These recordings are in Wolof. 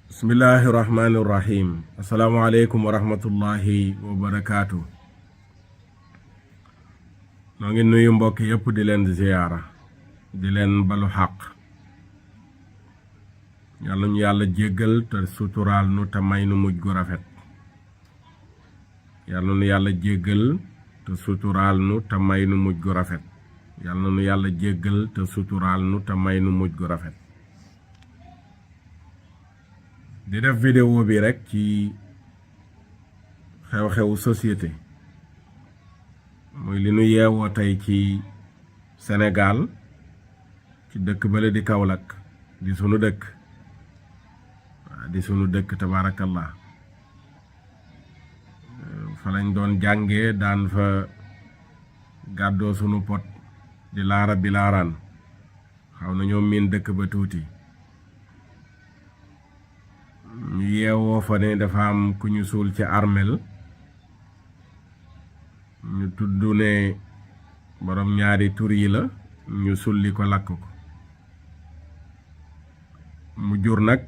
Bismillahirrahmanirrahim. Assalamualaikum warahmatullahi wabarakatuh. Noo ngi nuyu mbokk yépp di leen ziyaara di leen balu xaq. Yàlla ñu yàlla jéggal te suturaal nu te may nu mujj gu rafet. Yàlla nu yàlla jéggal te suturaal nu te may nu mujj gu rafet. Yàlla nu yàlla jéggal te suturaal nu te may nu mujj gu rafet. di def vidéo bi rek ci xew-xewu société muy li nu yeewoo tey ci Sénégal ci dëkk bale di Kaolack di sunu dëkk tabarakallah fa lañ doon jàngee daan fa gàddoo sunu pot di laara bi laaraan xaw na ñoom miin dëkk ba tuuti ñu yeewoo fa ne dafa am ku ñu suul ci armel ñu tudd ne borom ñaari tur yi la ñu sulli ko lakk ko mu jur nag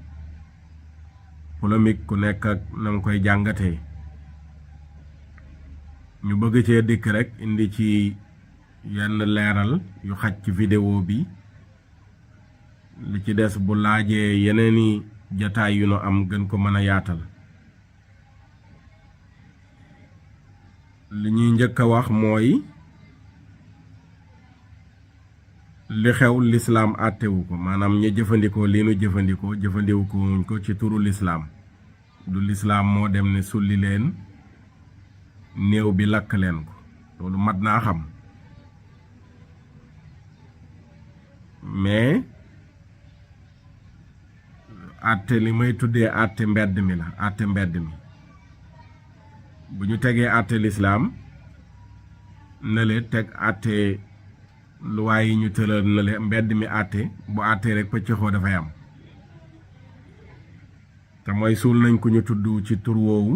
polémique ku nekk ak nam koy jàngatee ñu bëgg cee dikk rek indi ci yenn leeral yu xaj ci vidéo bi li ci des bu laajee yeneeni jataay yu no am gën ko mën a yaatal li ñuy njëkk a wax mooy li xew lislaam àttewu ko maanaam ñi jëfandikoo lii nu jëfandikoo ko ci turu lislaam du lislaam moo dem ne sulli leen néew bi lakk leen ko loolu mat naa xam mais àtte li may tuddee àtte mbedd mi la àtte mbedd mi bu ñu tegee àtte lislaam nale teg àtte luwaay yi ñu tëral nale mbedd mi àtte bu àtte rek pëccëxoo dafay am te mooy suul nañ ko ñu tudd ci tur woowu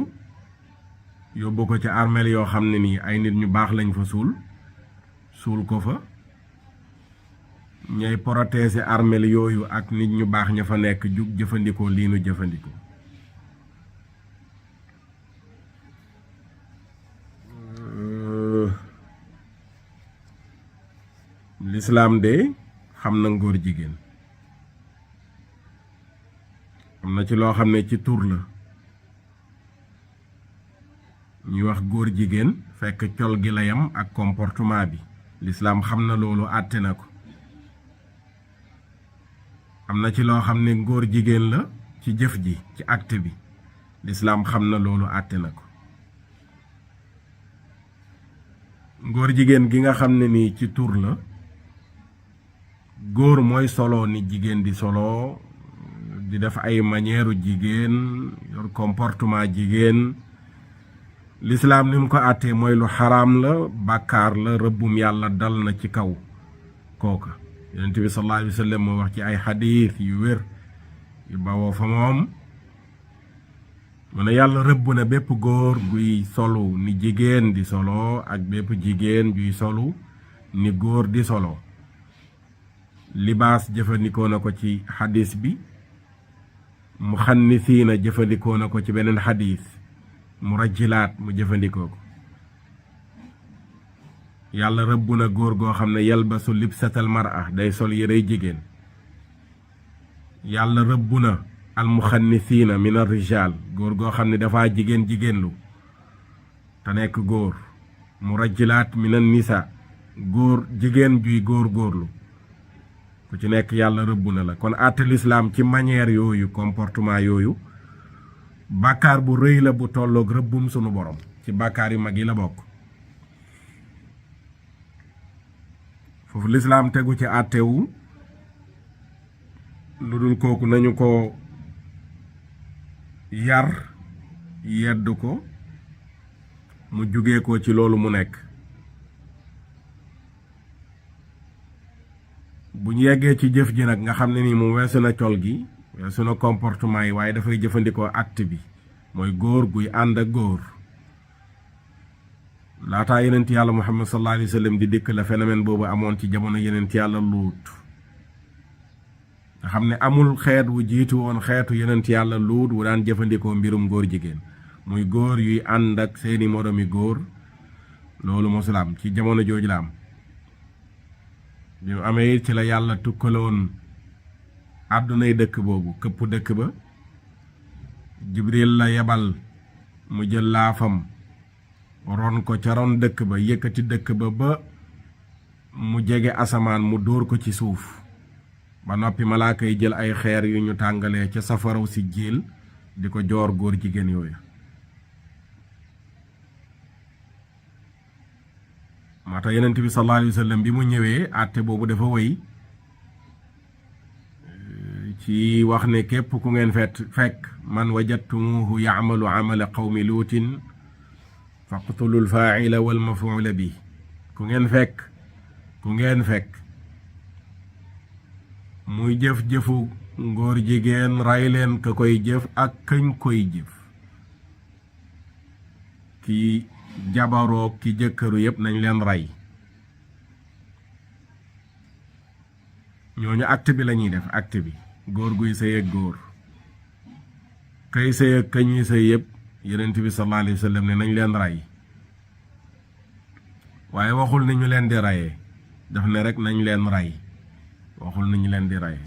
yóbbu ko ci armeel yoo xam ne nii ay nit ñu baax lañ fa suul ko fa ñay protéger armeel yooyu ak nit ñu baax ña fa nekk jug jëfandikoo lii nu jëfandikoo lislaam de xam na ngóor jigéen am na ci loo xam ne ci tur la ñuy wax góor jigéen fekk col gi la yam ak comportement bi lislaam xam na loolu àtte na ko am na ci loo xam ne ngóor jigéen la ci jëf ji ci acte bi lislaam xam na loolu àtte na ko ngóor jigéen gi nga xam ne nii ci tur la góor mooy solo ni jigéen di solo di def ay manière jigéen yor comportement jigéen lislaam ni mu ko àttee mooy lu xaraam la bàkkaar la rëbbum yàlla dal na ci kaw kooka yonent bi sallallahu alayhi wa sallam moo wax ci ay xadiis yu wér yu bawoo fa moom mu ne yàlla rëbb na bépp góor guy solu ni jigéen di solo ak bépp jigéen juy solu ni góor di solo libaas jëfandikoo na ko ci xadiis bi mu xannisiina jëfandikoo na ko ci beneen xadiis mu rajjilaat mu jëfandikoo ko yàlla rëbb na góor goo xam ne yalbasu libsatal mar'a day sol yërey jigéen yàlla rëbb na almuxannisiina min ar-rijaal góor goo xam ne dafa jigéenlu te nekk góor mu rajjilaat min an-nisaa góor jigéen juy góorlu ku ci nekk yàlla rëbb na la kon àtte lislaam ci manière yooyu comportement yooyu bàkkaar bu rëy la bu tolloog rëbbum sunu borom ci bàkkaar yu mag yi la bokk foofu lislaam tegu ci àttewu lu dul kooku nañu ko yar yedd ko mu jugee ko ci loolu mu nekk bu ñu yeggee ci jëf ji nag nga xam ne ni mu weesu na col gi weesu na comportement yi waaye dafay jëfandikoo acte bi mooy góor guy ànd ak góor laataa yenent yàlla Muhammad sallallahu alayhi wa sallam di dikk la phénomène boobu amoon ci jamono yenent yàlla Luut nga xam ne amul xeet wu jiitu woon xeetu yonent yàlla luut wu daan jëfandikoo mbirum góor jigéen muy góor yuy ànd ak seeni moromi góor loolu mosul am ci jamono jooju la am bi mu amee ci la yàlla tukkaloon àddunay dëkk boobu këpp dëkk ba jibril la yebal mu jël laafam ron ko ca ron dëkk ba yëkkati dëkk ba mu jege asamaan mu dóor ko ci suuf ba noppi malaaka yi jël ay xeer yu ñu tàngalee ca safaraw si jéel di ko joor góor jigéen yooyu moo tax yonent bi sallallahu alayhi wa sallam bi mu ñëwee àtte boobu dafa wëy ci wax ne képp ku ngeen fekk man wajadtumuhu yaamalu amala qawmi luutin faqtulu lfaaila walmafuula bi ku ngeen fekk muy jëf-jëfu ngóor jigéen ray leen ka koy jëf ak kañ koy jëf ki jabaroo ki jëkkëru yépp nañ leen rey ñooñu acte bi lañuy def acte bi góor guy sëy ak góor kay sëy ak kañuy sëy yépp yonent bi sallallahu alayhi wa sallam ne nañ leen rey waaye waxul ni ñu leen di reyee daf ne rek nañ leen rey waxul ni ñu leen di reyee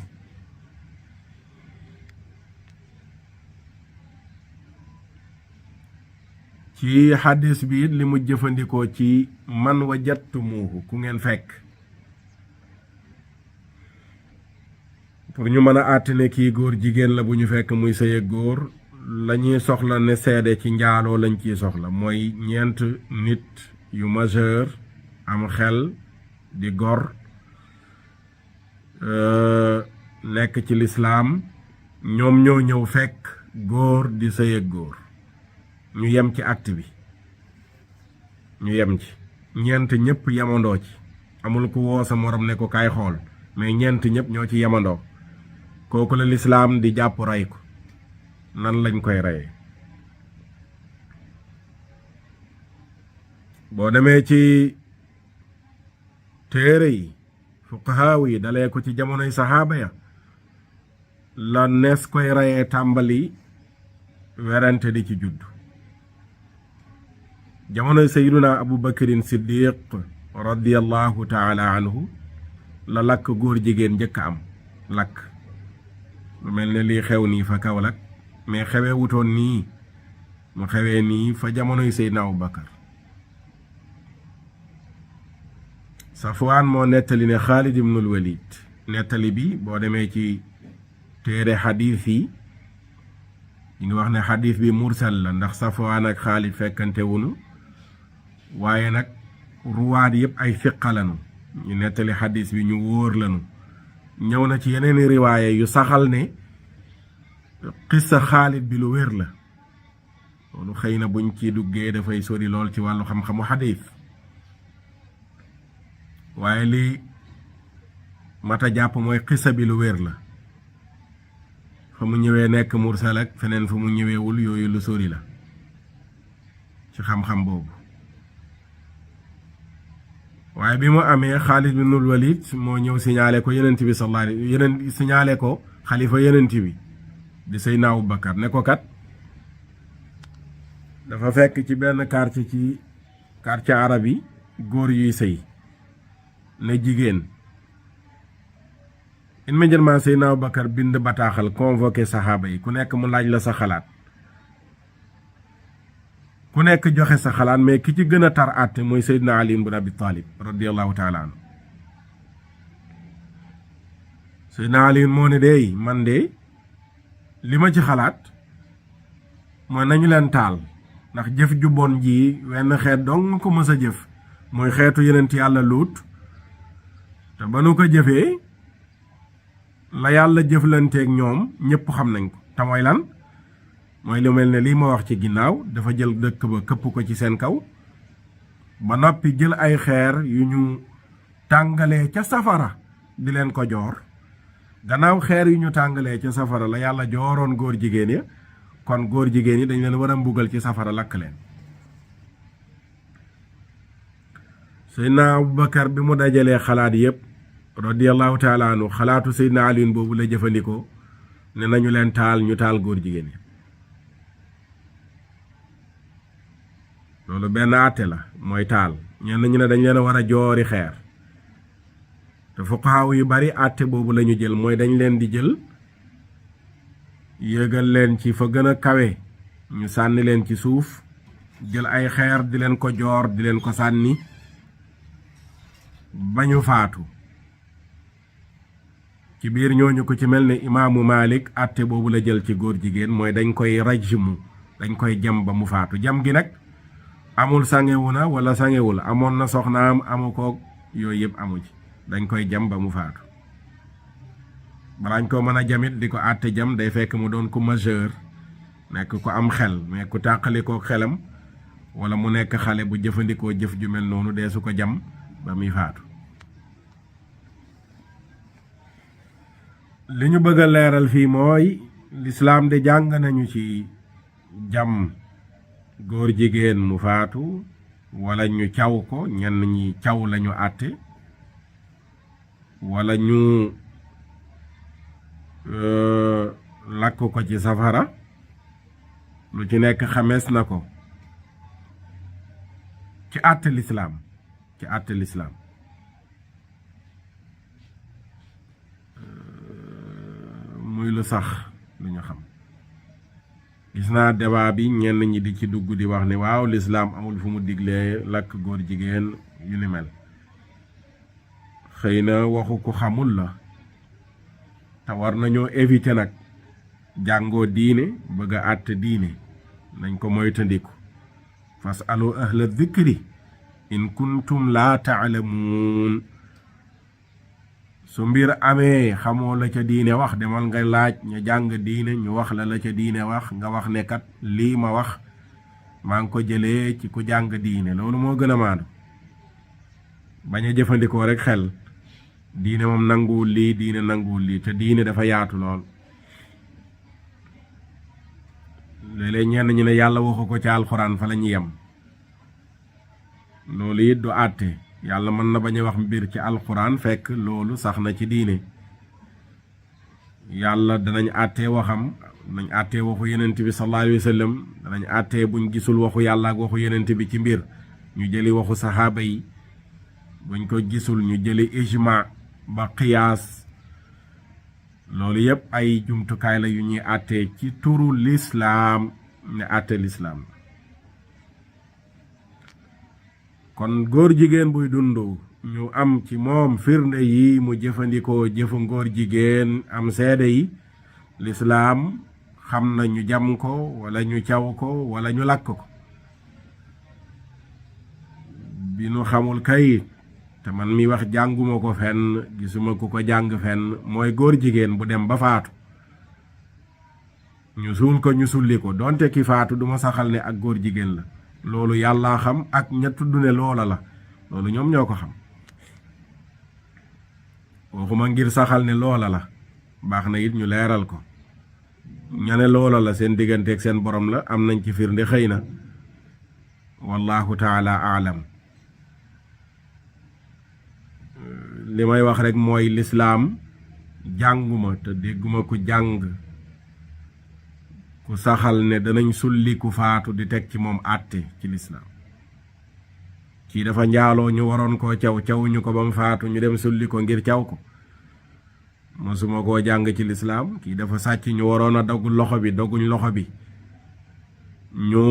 ci xadis bi it li mu jëfandikoo ci man wajadtumuhu ku ngeen fekk pour ñu mën a àtte ne kii góor jigéen la bu ñu fekk muy sëy ak góor lañuy soxla ne seede ci njaaloo lañ ciy soxla mooy ñeent nit yu majeur am xel di gor nekk ci lislaam ñoom ñoo ñëw fekk góor di sëy ak góor ñu yem ci acte bi ñu yem ci ñeent ñëpp yemandoo ci amul ku woo sa morom ne ko kaay xool mais ñeent ñëpp ñoo ci yemandoo kooku la lislaam di jàpp rey ko nan lañ koy reyee boo demee ci téere yi fuqahaaw yi dalee ko ci jamonoy saxaaba ya la nees koy reyee tàmbali werante di ci judd jamonoy sayyiduna abu bakrin siddiq radiyallahu taala anhu la lakk góor jigéen njëkk am lakk lu mel ne lii xew nii fa Kaolack mais xewee wutoon nii mu xewee nii fa jamonoy sayyidina abu bakar Safwaan moo nettali ne Xaalid ibnul Walid nettali bi boo demee ci téere xadiis yi ñu ngi wax ne xadiis bi mursal la ndax Safwaan ak Xaalid fekkante wunu waaye nag ruwaat yëpp ay fiqa lanu ñu nettali xadiis bi ñu wóor lanu ñëw na ci yeneen riwaaye yu saxal ne xissa Xaalid bi lu wér la loolu xëy na buñ ci duggee dafay sori lool ci wàllu xam-xamu xadiis waaye li mata jàpp mooy xissa bi lu wér la fa mu ñëwee nekk mursal ak feneen fa mu ñëweewul yooyu lu sori la ci xam-xam boobu waaye bi mu amee Xaalid ibnul Walid moo ñëw signalé ko yenent bi sallallahu alayhi yeneen signalé ko xalifa yenent bi di Seydina Abubakar ne ko kat dafa fekk ci benn quartier arab yi góor yuy sëy ne jigéen immédiatement Seydina Abubakar bind bataaxal convoqué saxaaba yi ku nekk mu laaj la sa xalaat ku nekk joxe sa xalaat mais ki ci gën a tar àtte mooy Seydina Ali ibn Abi Talib radiyallahu taala anhu Seydina Ali moo ne dey man de li ma ci xalaat mooy nañu leen taal ndax jëf ju bon ji wenn xeet dong nga ko mës a jëf mooy xeetu yenent yàlla Luut te ba nu ko jëfee la yàlla jëflanteeg ñoom ñëpp xam nañ ko te mooy lan mooy lu mel ne lii ma wax ci ginnaaw dafa jël dëkk ba këpp ko ci seen kaw ba noppi jël ay xeer yu ñu tàngalee ca safara di leen ko joor gannaaw xeer yu ñu tàngalee ca safara la yàlla jooroon góor jigéen ya kon góor jigéen yi dañ leen war a mbugal ci safara lakk leen Seydina Abubakar bi mu dajalee xalaat yépp radiyallahu taala anhu xalaatu Seydina Aliyun boobu la jëfandikoo ne nañu leen taal ñu taal góor jigéen yi loolu benn àtte la mooy taal ñenn ñu ne dañ leen a war a joori xeer te fuqahaa yu bari àtte boobu la ñu jël mooy dañ leen di jël yéegal leen ci fa gën a kawe ñu sànni leen ci suuf jël ay xeer di leen ko joor di leen ko sànni ba ñu faatu ci biir ñooñu ko ci mel ne imaamu Malik àtte boobu la jël ci góor jigéen mooy dañ koy rajmu dañ koy jam ba mu faatu jam gi nag amul sangewu na wala sangewul amoon na soxnaam amu ko yooyu yëpp amu ci dañ koy jam ba mu faatu balaañ ko mën a jamit di ko àtte jam day fekk mu doon ku majeur nekk ku am xel mais ku tàqali ko xelam wala mu nekk xale bu jëfandikoo jëf ju mel noonu dee su ko jam ba muy faatu li ñu bëgg a leeral fii mooy lislaam de jàng nañu ci jam góor jigéen mu faatu wala ñu caw ko ñenn ñi caw lañu àtte wala ñu lakk ko ci safara lu ci nekk xamees na ko ci àtte lislaam ci àtte lislaam muy lu sax lu ñu xam gis naa débat bi ñenn ñi di ci dugg di wax ne waaw lislaam amul fu mu diglee lakk góor jigéen yu ni mel xëy na waxu ku xamul la te war nañoo éviter nag jàngoo diine bëgg a àtte diine nañ ko moytandiku fasalu ahla dhikri in kuntum laa taalamuun su mbir amee xamoo la ca diine wax demal nga laaj ñu jàng diine ñu wax la ca diine wax nga wax ne kat lii ma wax maa ngi ko jëlee ci ku jàng diine loolu moo gën a maandu bañ a jëfandikoo rek xel diine moom nanguwul lii diine nanguwul lii te diine dafa yaatu lool léeg-léeg ñenn ñu ne yàlla waxu ko ci alxuraan fa la ñu yem loolu it du àtte yàlla mën na bañ a wax mbir ci alxuraan fekk loolu sax na ci diine yàlla danañ àttee waxam danañ àttee waxu yenent bi sallallahu alayhi wa sallam danañ àttee buñ gisul waxu yàlla ak waxu yenent bi ci mbir ñu jëli waxu saxaaba yi buñ ko gisul ñu jëli ijma ba qiyaas loolu yépp ay jumtukaay la yu ñuy àttee ci turu lislaam ne àtte lislaam kon góor jigéen buy dund ñu am ci moom firnde yi mu jëfandikoo jëfu ngóor jigéen am seede yi lislaam xam na ñu jam ko wala ñu caw ko wala ñu lakk ko bi nu xamul kay te man mi wax jànguma ko fenn gisuma ku ko jàng fenn mooy góor jigéen bu dem ba faatu ñu suul ko ñu sulli ko donte ki faatu duma saxal ne ak góor jigéen la loolu yàllaa xam ak ña tudd ne loola la loolu ñoom ñoo ko xam waxuma ngir saxal ne loola la baax na it ñu leeral ko ña ne loola la seen digganteeg seen borom la am nañ ci firnde xëy na wallahu taala aalam li may wax rek mooy lislaam jànguma te dégguma ku jàng ku saxal ne danañ sulli ku faatu di teg ci moom àtte ci lislaam kii dafa njaaloo ñu waroon koo cawuñu ko ba mu faatu ñu dem sulli ko ngir caw ko mosuma koo jàng ci lislaam kii dafa sàcc ñu waroon a dogg loxo bi dogguñ loxo bi ñu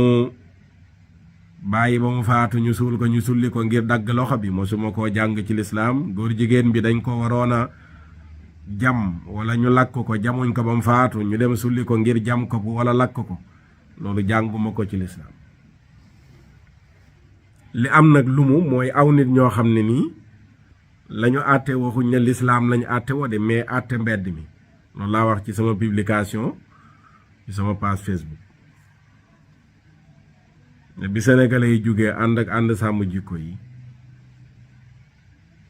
bàyyi ba mu faatu ñu suul ko ñu sulli ko ngir dagg loxo bi mosuma koo jàng ci lislaam góor jigéen bi dañ ko waroon a jam wala ñu lakk ko jamuñ ko ba mu faatu ñu dem sulli ko ngir jam ko wala lakk ko loolu jànguma ko ci lislaam li am nag lu mu mooy aw nit ñoo xam ne nii lañu àtte waxuñ ne lislaam lañu àtte woo de mais àtte mbedd mi loolu laa wax ci sama publication ci sama page Facebook bi sénégalais yi jógee ànd sàmm jikko yi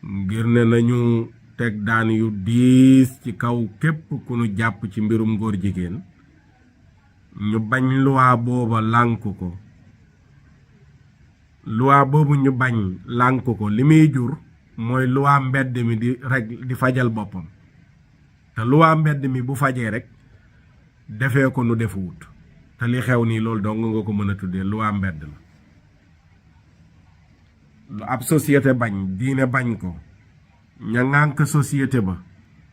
ngir ne nañu teg daan yu diis ci kaw képp ku nu jàpp ci mbirum góor jigéen ñu bañ luwaa booba lànk ko luwaa boobu ñu bañ lànk ko li muy jur mooy luwaa mbedd mi di fajal boppam te luwaa mbedd mi bu fajee rek defee ko nu defuwut te li xew nii loolu dong nga ko mën a tuddee luwaa mbedd la. lu ab société bañ diine bañ ko ña ŋànk société ba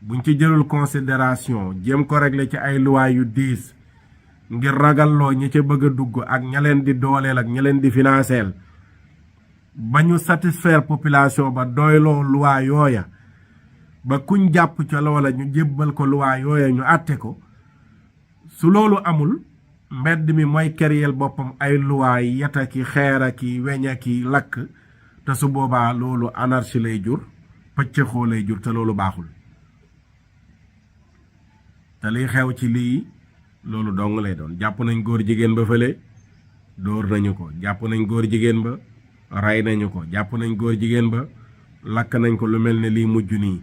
buñ ci jëlul considération jéem ko régler ci ay luwaa yu diis ngir ragalloo ñi ca bëgg a dugg ak ña leen di dooleel ak ña leen di financeel ba ñu satisfaire population ba doyloo luwaa yooya ba kuñ jàpp ca loola ñu jébbal ko luwaa yooya ñu àtte ko. su loolu amul mbedd mi mooy keryel boppam ay luwaa yeta ki xeera ki weña ki lakk te su boobaa loolu anarchie lay jur pëccëxoo lay jur te loolu baaxul te liy xew ci lii loolu dong lay doon. jàpp nañ góor jigéen ba fële dóor nañu ko, jàpp nañ góor jigéen ba rey nañu ko, jàpp nañ góor jigéen ba lakk nañ ko. lu mel ne lii mujj nii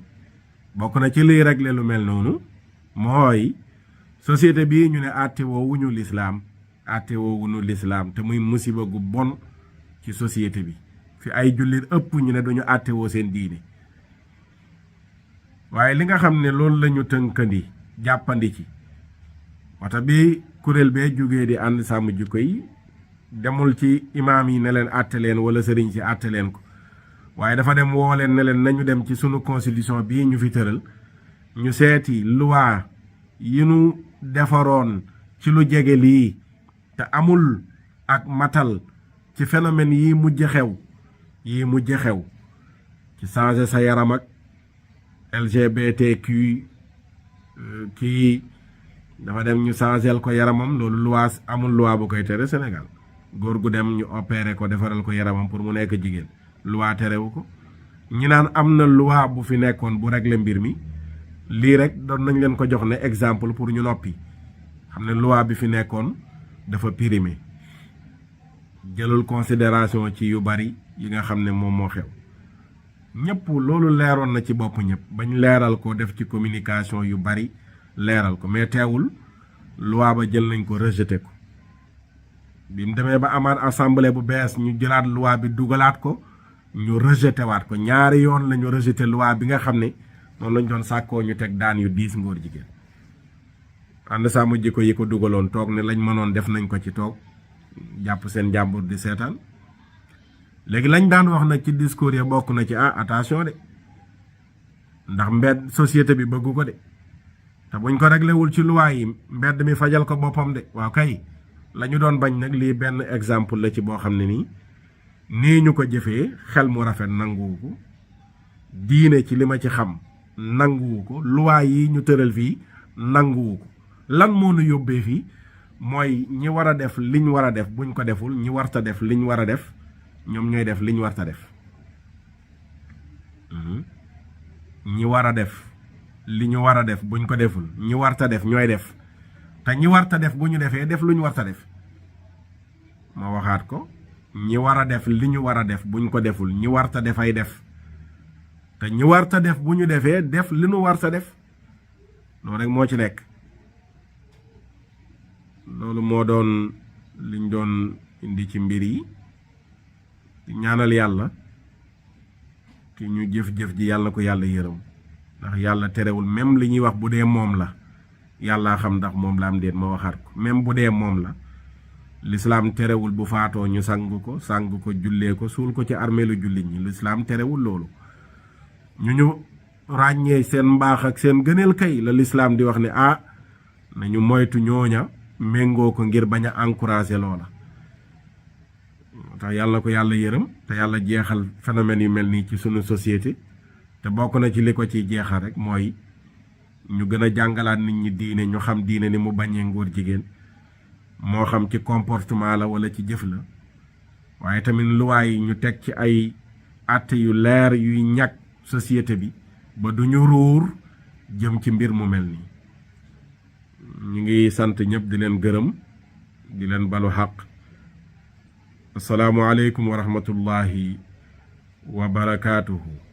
bokk na ci liy régler lu mel noonu mooy société bii ñu ne àtte woowuñu lislaam te muy musiba gu bon ci société bi fi ay jullit ëpp ñu ne duñu àtte woo seen diine. waaye li nga xam ne loolu lañu tënkandi jàppandi ci wata bi kuréel bee jógee di ànd sàmm jikko yi demul ci imaam yi ne leen àtte leen wala sëriñ si àtte leen ko, waaye dafa dem woo leen ne leen nañu dem ci sunu constitution bii ñu fi tëral ñu seeti loi yi nu defaroon ci lu jege lii te amul ak matal ci phénomène yi mujj xew ci changer sa yaram ak LGBTQ kii dafa dem ñu changer ko yaramam. loolu loi amul loi bu koy tere Sénégal. góor gu dem ñu opérer ko defaral ko yaramam pour mu nekk jigéen loi terewu ko. ñi naan am na loi bu fi nekkoon bu régler mbir mi lii rek doon nañ leen ko jox ne exemple pour ñu noppi xam ne loi bi fi nekkoon dafa périmé jëlul considération ci yu bari yi nga xam ne moom moo xew. ñëpp loolu leeroon na ci bopp ñëpp bañ leeral ko def ci communication yu bari leeral ko, mais teewul loi ba jël nañ ko rejeté ko. bi mu demee ba amaat assemblée bu bees ñu jëlaat loi bi dugalaat ko ñu rejeté waat ko. ñaari yoon la ñu rejeté loi bi nga xam ne noonu lañ doon sàkkoo ñu teg daan yu diis ngóor jigéen. ànd sàmm jikko yi ko dugaloon toog ne lañ mënoon def nañ ko ci toog jàpp seen jàmbur di seetaan. léegi lañ daan wax nag ci discours ya bokk na ci attention de ndax mbedd société bi bëggu ko de te buñ ko réglé wul ci loi yi mbedd mi fajal ko boppam de. waaw kay la ñu doon bañ nag lii benn exemple la ci boo xam ne nii ñu ko jëfee xel mu rafet nanguwu ko, diine ci li ma ci xam nanguwu ko, loi yi ñu tëral fii nanguwu ko. lan moo nu yóbbee fii mooy ñi war a def liñ war a def buñ ko deful, ñi warta def liñ war a def ñoom ñooy def liñ warta def. ñi war a def li ñu war a def buñ ko deful, ñi warta def ñooy def te ñi warta def bu ñu defee def lu ñu warta def. ma waxaat ko, ñi war a def li ñu war a def buñ ko deful, ñi warta def ay def te ñi warta def bu ñu defee def li ñu warta def. loolu rek moo ci nekk. loolu moo doon liñ doon indi ci mbir yi. ñaanal yàlla ki ñu jëf-jëf ji yàlla ko yàlla yërëm ndax yàlla terewul même li ñuy wax bu dee moom la yàllaa xam ndax moom la am déet. ma waxaat ko, même bu dee moom la lislaam terewul bu faatoo ñu sang ko jullee ko suul ko ci armeelu jullit ñi. lislaam terewul loolu. ñu ràññee seen mbaax ak seen gëneel kay la lislaam di wax ne nañu moytu ñooña méngoo ko ngir bañ a encourager loola. tax yàlla ko yàlla yërëm te yàlla jeexal phénomène yu mel nii ci sunu société. te bokk na ci li ko ciy jeexal rek mooy ñu gën a jàngalaat nit ñi diine, ñu xam diine ni mu bañee ngóor jigéen, moo xam ci comportement la wala ci jëf la. waaye tamit luwaay yi ñu teg ci ay àtte yu leer yuy ñàkk société bi ba du ñu ruur jëm ci mbir mu mel nii. ñu ngi sant ñëpp di leen gërëm di leen balu xaq. assalaamu aleykum wa rahmatullahi wa barakaatuhu.